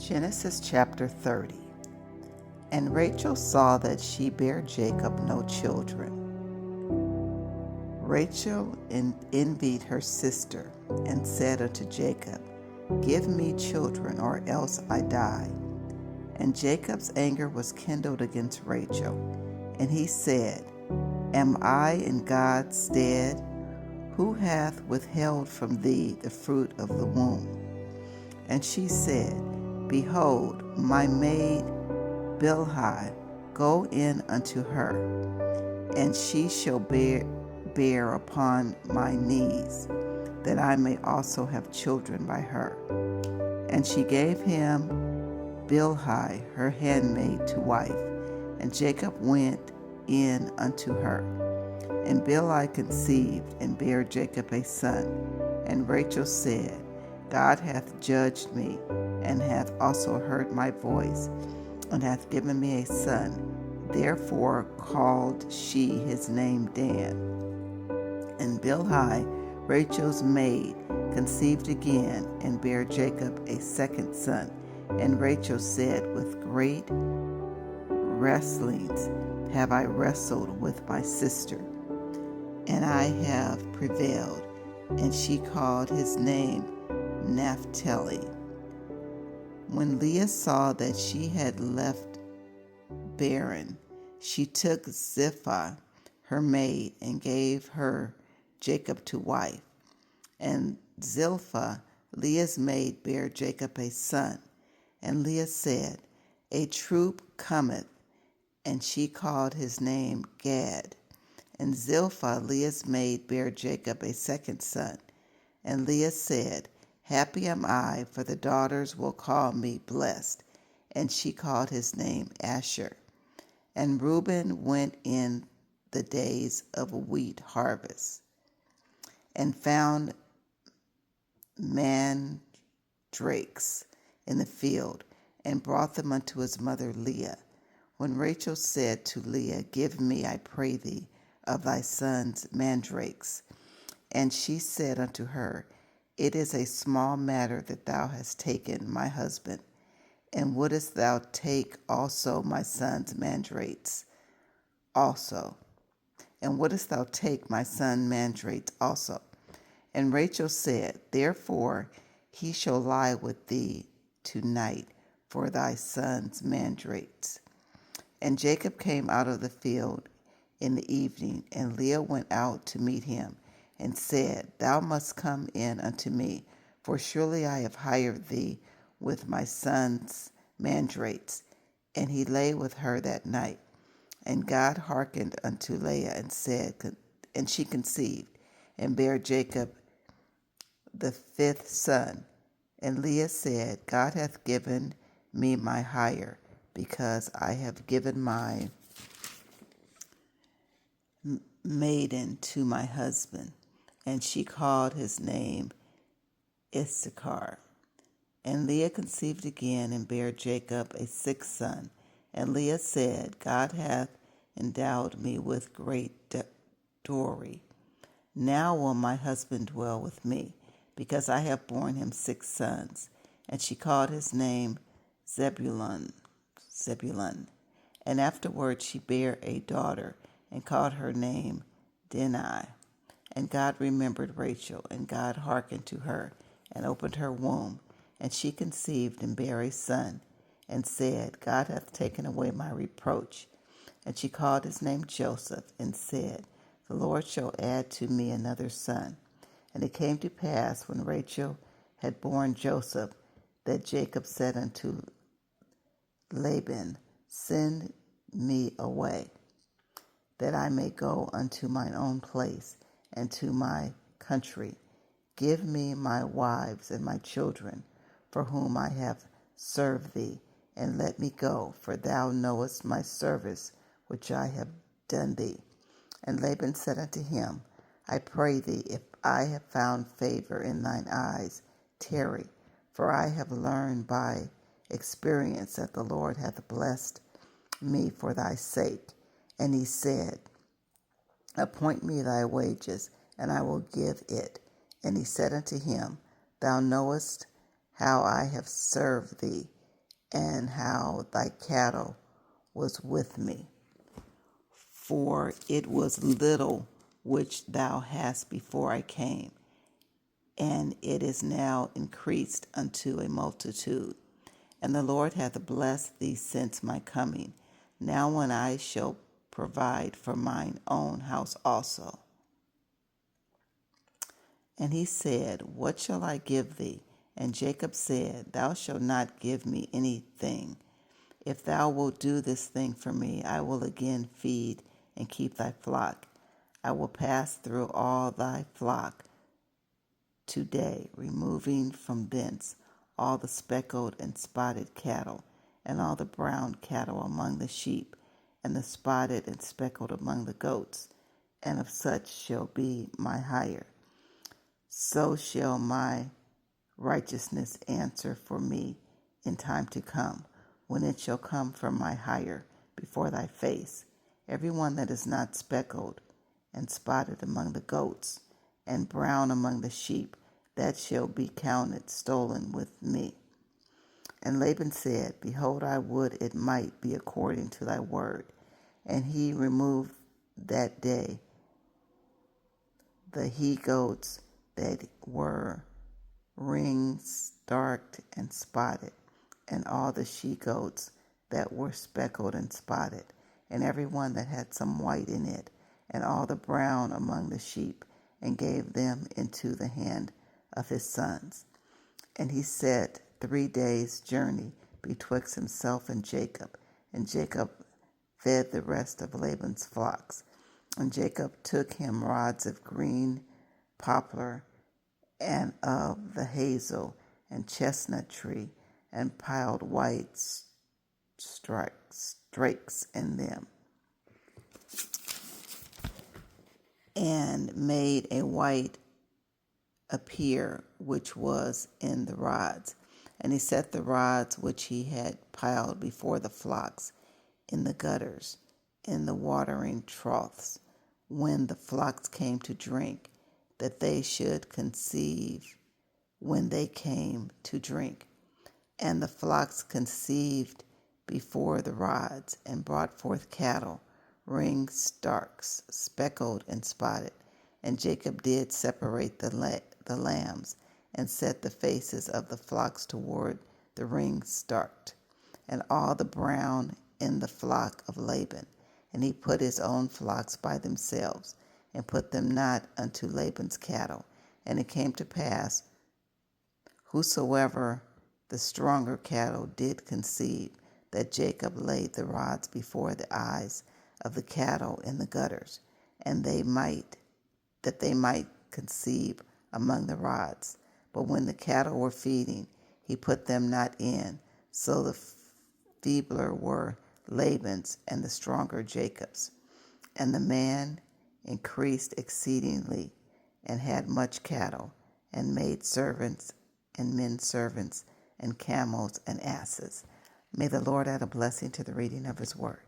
Genesis chapter 30. And Rachel saw that she bare Jacob no children. Rachel envied her sister, and said unto Jacob, Give me children, or else I die. And Jacob's anger was kindled against Rachel, and he said, Am I in God's stead? Who hath withheld from thee the fruit of the womb? And she said, Behold, my maid Bilhah, go in unto her, and she shall bear upon my knees, that I may also have children by her. And she gave him Bilhah, her handmaid, to wife. And Jacob went in unto her. And Bilhah conceived, and bare Jacob a son. And Rachel said, God hath judged me, and hath also heard my voice, and hath given me a son. Therefore called she his name Dan. And Bilhah, Rachel's maid, conceived again, and bare Jacob a second son. And Rachel said, With great wrestlings have I wrestled with my sister, and I have prevailed. And she called his name Naphtali. When Leah saw that she had left barren, she took Zilpah, her maid, and gave her Jacob to wife. And Zilpah, Leah's maid, bare Jacob a son. And Leah said, A troop cometh, and she called his name Gad. And Zilpah, Leah's maid, bare Jacob a second son. And Leah said, Happy am I, for the daughters will call me blessed. And she called his name Asher. And Reuben went in the days of a wheat harvest, and found mandrakes in the field, and brought them unto his mother Leah. When Rachel said to Leah, Give me, I pray thee, of thy son's mandrakes. And she said unto her, It is a small matter that thou hast taken my husband. And wouldest thou take also my son's mandrakes also? And wouldest thou take my son mandrakes also? And Rachel said, Therefore he shall lie with thee tonight for thy son's mandrakes. And Jacob came out of the field in the evening, and Leah went out to meet him, and said, Thou must come in unto me, for surely I have hired thee with my son's mandrakes. And he lay with her that night. And God hearkened unto Leah, and said, and she conceived, and bare Jacob the fifth son. And Leah said, God hath given me my hire, because I have given my maiden to my husband. And she called his name Issachar. And Leah conceived again, and bare Jacob a sixth son. And Leah said, God hath endowed me with great dowry. Now will my husband dwell with me, because I have borne him 6 sons. And she called his name Zebulun. And afterward she bare a daughter, and called her name Dinah. And God remembered Rachel, and God hearkened to her, and opened her womb. And she conceived, and bare a son, and said, God hath taken away my reproach. And she called his name Joseph, and said, The Lord shall add to me another son. And it came to pass, when Rachel had borne Joseph, that Jacob said unto Laban, Send me away, that I may go unto mine own place, and to my country. Give me my wives and my children, for whom I have served thee, and let me go, for thou knowest my service which I have done thee. And Laban said unto him, I pray thee, if I have found favor in thine eyes, tarry, for I have learned by experience that the Lord hath blessed me for thy sake. And he said, Appoint me thy wages, and I will give it. And he said unto him, Thou knowest how I have served thee, and how thy cattle was with me. For it was little which thou hast before I came, and it is now increased unto a multitude. And the Lord hath blessed thee since my coming. Now when I shall provide for mine own house also. And he said, What shall I give thee? And Jacob said, Thou shalt not give me anything. If thou wilt do this thing for me, I will again feed and keep thy flock. I will pass through all thy flock today, removing from thence all the speckled and spotted cattle, and all the brown cattle among the sheep, and the spotted and speckled among the goats, and of such shall be my hire. So shall my righteousness answer for me in time to come, when it shall come from my hire before thy face. Every one that is not speckled and spotted among the goats, and brown among the sheep, that shall be counted stolen with me. And Laban said, Behold, I would it might be according to thy word. And he removed that day the he goats that were ring-starked and spotted, and all the she goats that were speckled and spotted, and every one that had some white in it, and all the brown among the sheep, and gave them into the hand of his sons. And he set 3 days' journey betwixt himself and Jacob fed the rest of Laban's flocks. And Jacob took him rods of green poplar, and of the hazel and chestnut tree, and piled white strakes in them, and made a white appear which was in the rods. And he set the rods which he had piled before the flocks in the gutters, in the watering troughs, when the flocks came to drink, that they should conceive when they came to drink. And the flocks conceived before the rods, and brought forth cattle, ring-starks, speckled and spotted. And Jacob did separate the lambs, and set the faces of the flocks toward the ring-starked, and all the brown in the flock of Laban. And he put his own flocks by themselves, and put them not unto Laban's cattle. And it came to pass, whosoever the stronger cattle did conceive, that Jacob laid the rods before the eyes of the cattle in the gutters, and they might conceive among the rods. But when the cattle were feeding, he put them not in. So the feebler were Laban's, and the stronger Jacob's. And the man increased exceedingly, and had much cattle, and maid servants, and men servants, and camels, and asses. May the Lord add a blessing to the reading of his word.